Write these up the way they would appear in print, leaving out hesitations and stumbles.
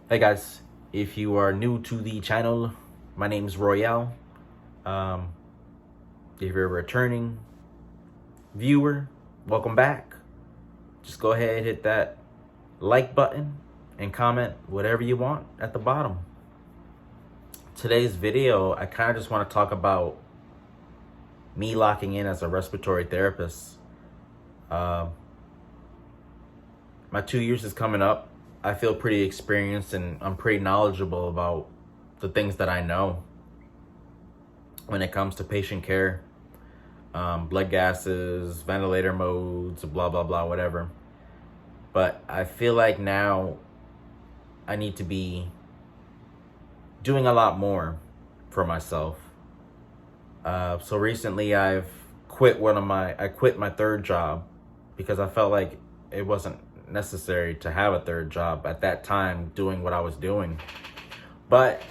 Hey guys, if you are new to the channel, my name is Royale. Um, if you're a returning viewer, welcome back. Just go ahead and hit that like button and comment whatever you want at the bottom. Today's video, I kind of just want to talk about me locking in as a respiratory therapist. My 2 years is coming up. I feel pretty experienced and I'm pretty knowledgeable about the things that I know when it comes to patient care, blood gases, ventilator modes, blah, blah, blah, whatever. But I feel like now I need to be doing a lot more for myself. So recently I quit my third job because I felt like it wasn't necessary to have a third job at that time doing what I was doing. But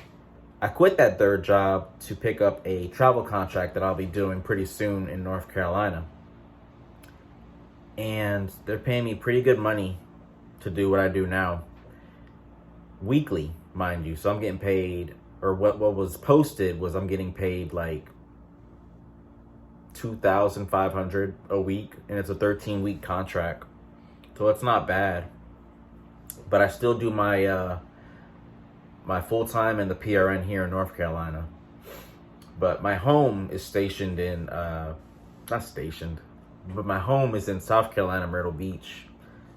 I quit that third job to pick up a travel contract that I'll be doing pretty soon in North Carolina. And they're paying me pretty good money to do what I do now. Weekly, mind you. So I'm getting paid, or what was posted was I'm getting paid like $2,500 a week, and it's a 13-week contract. So it's not bad. But I still do my my full-time and the PRN here in North Carolina. But my home is stationed in, not stationed, but my home is in South Carolina, Myrtle Beach.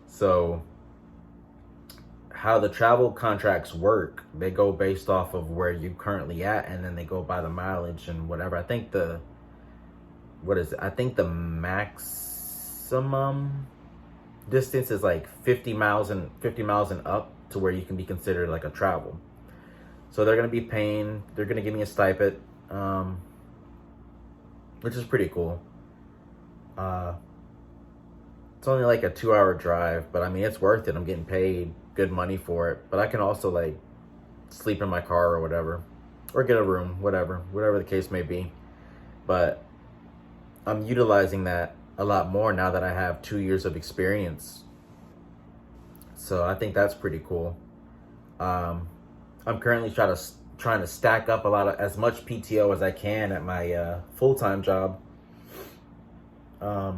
So how the travel contracts work, they go based off of where you're currently at, and then they go by the mileage and whatever. I think the maximum distance is like 50 miles and up to where you can be considered like a travel. So they're going to give me a stipend, which is pretty cool. It's only like a 2-hour drive, but I mean, it's worth it. I'm getting paid good money for it, but I can also like sleep in my car or whatever, or get a room, whatever the case may be. But I'm utilizing that a lot more now that I have 2 years of experience. So I think that's pretty cool. I'm currently trying to stack up as much PTO as I can at my full-time job. I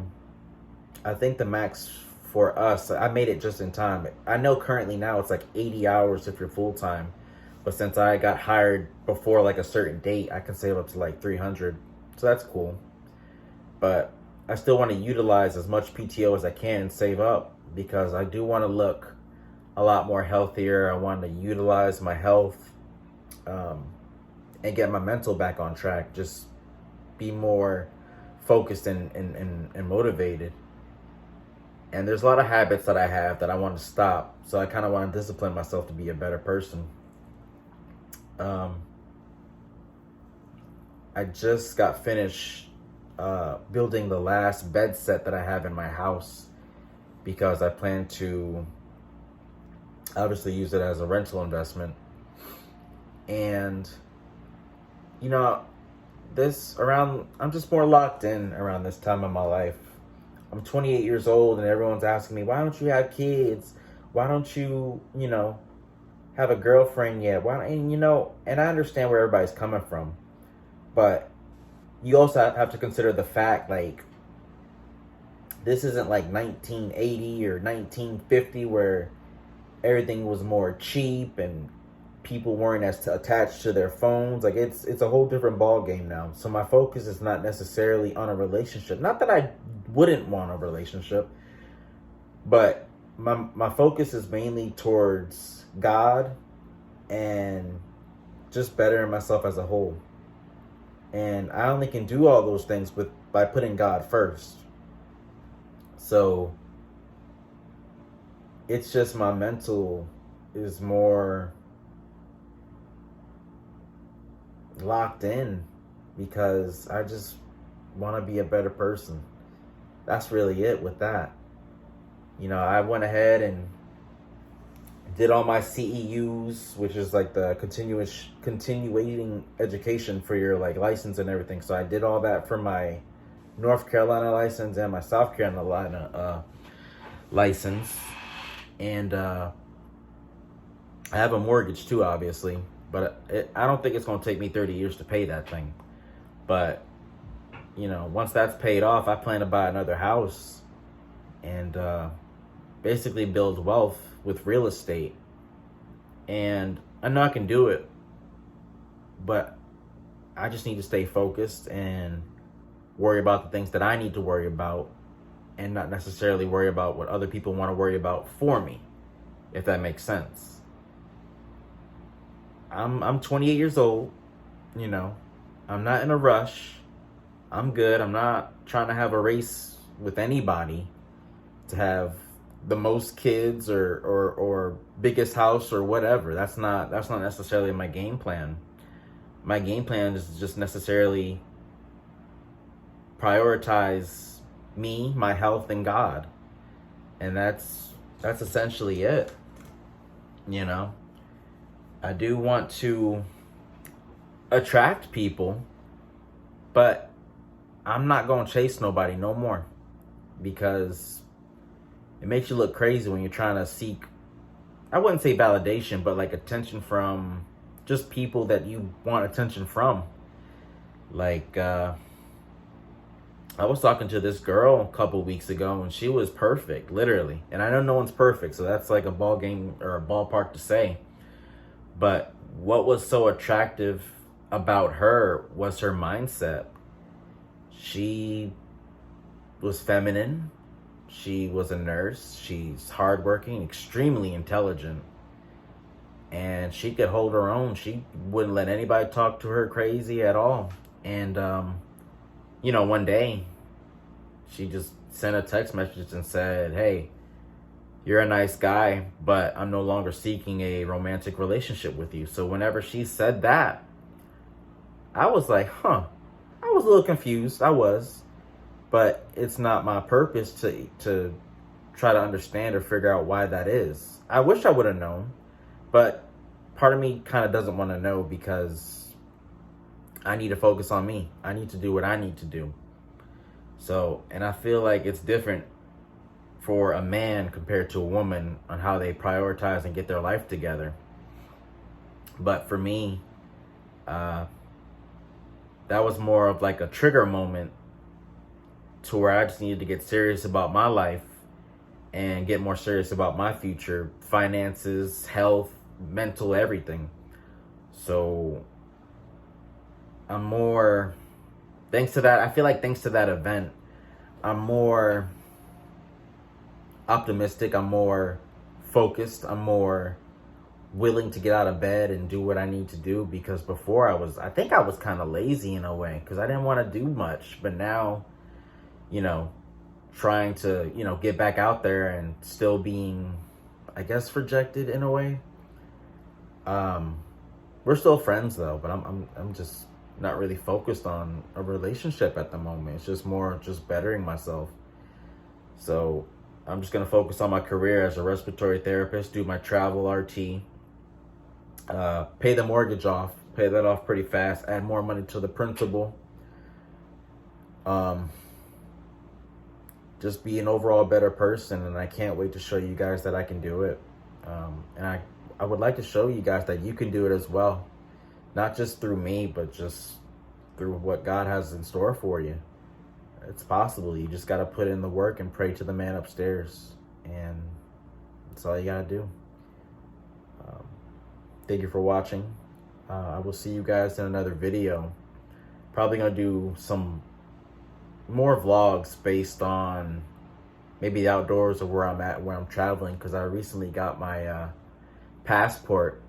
think the max for us, I made it just in time. I know currently now it's like 80 hours if you're full-time, but since I got hired before like a certain date, I can save up to like 300. So that's cool. But I still want to utilize as much PTO as I can and save up, because I do want to look a lot more healthier. I want to utilize my health and get my mental back on track. Just be more focused and motivated. And there's a lot of habits that I have that I want to stop. So I kind of want to discipline myself to be a better person. I just got finished building the last bed set that I have in my house, because I plan to obviously use it as a rental investment. And you know, I'm just more locked in around this time of my life. I'm 28 years old and everyone's asking me, why don't you have kids? Why don't you, have a girlfriend yet? And I understand where everybody's coming from, but you also have to consider the fact, like, this isn't like 1980 or 1950 where everything was more cheap and people weren't as attached to their phones. Like, it's a whole different ball game now. So my focus is not necessarily on a relationship. Not that I wouldn't want a relationship, but my focus is mainly towards God and just bettering myself as a whole. And I only can do all those things by putting God first. So it's just my mental is more locked in, because I just want to be a better person. That's really it with that. I went ahead and did all my CEUs, which is like the continuating education for your like license and everything. So I did all that for my North Carolina license and my South Carolina license. And I have a mortgage too, obviously, but I don't think it's going to take me 30 years to pay that thing. But, once that's paid off, I plan to buy another house and basically build wealth with real estate. And I know I can do it, but I just need to stay focused and worry about the things that I need to worry about and not necessarily worry about what other people want to worry about for me, if that makes sense. I'm 28 years old, I'm not in a rush. I'm good. I'm not trying to have a race with anybody to have the most kids or biggest house or whatever. That's not necessarily my game plan. My game plan is just necessarily prioritize me, my health, and God. And that's essentially it. I do want to attract people, but I'm not going to chase nobody no more, because it makes you look crazy when you're trying to seek, I wouldn't say validation, but like attention from just people that you want attention from. Like, I was talking to this girl a couple weeks ago and she was perfect, literally. And I know no one's perfect, so that's like a ball game or a ballpark to say. But what was so attractive about her was her mindset. She was feminine. She was a nurse. She's hardworking, extremely intelligent. And she could hold her own. She wouldn't let anybody talk to her crazy at all. And, one day she just sent a text message and said, "Hey, you're a nice guy, but I'm no longer seeking a romantic relationship with you." So whenever she said that, I was like, I was a little confused. I was. But it's not my purpose to try to understand or figure out why that is. I wish I would have known, but part of me kind of doesn't want to know, because I need to focus on me. I need to do what I need to do. So, and I feel like it's different for a man compared to a woman on how they prioritize and get their life together. But for me, that was more of like a trigger moment to where I just needed to get serious about my life and get more serious about my future, finances, health, mental, everything. So I'm more, thanks to that, I feel like thanks to that event, I'm more optimistic, I'm more focused, I'm more willing to get out of bed and do what I need to do, because before I think I was kind of lazy in a way, because I didn't want to do much. But now, trying to, get back out there and still being, I guess, rejected in a way. We're still friends though, but I'm just not really focused on a relationship at the moment. It's just more just bettering myself. So I'm just going to focus on my career as a respiratory therapist, do my travel RT, pay the mortgage off, pay that off pretty fast, add more money to the principal. Just be an overall better person, and I can't wait to show you guys that I can do it. And I would like to show you guys that you can do it as well. Not just through me, but just through what God has in store for you. It's possible. You just got to put in the work and pray to the man upstairs. And that's all you got to do. Thank you for watching. I will see you guys in another video. Probably going to do some more vlogs based on maybe the outdoors or where I'm at, where I'm traveling, because I recently got my passport.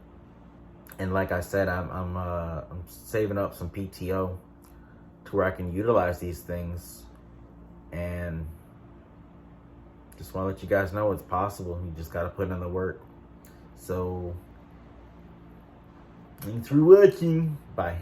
And like I said, I'm saving up some PTO to where I can utilize these things, and just want to let you guys know it's possible. You just got to put in the work. So thanks for watching. Bye.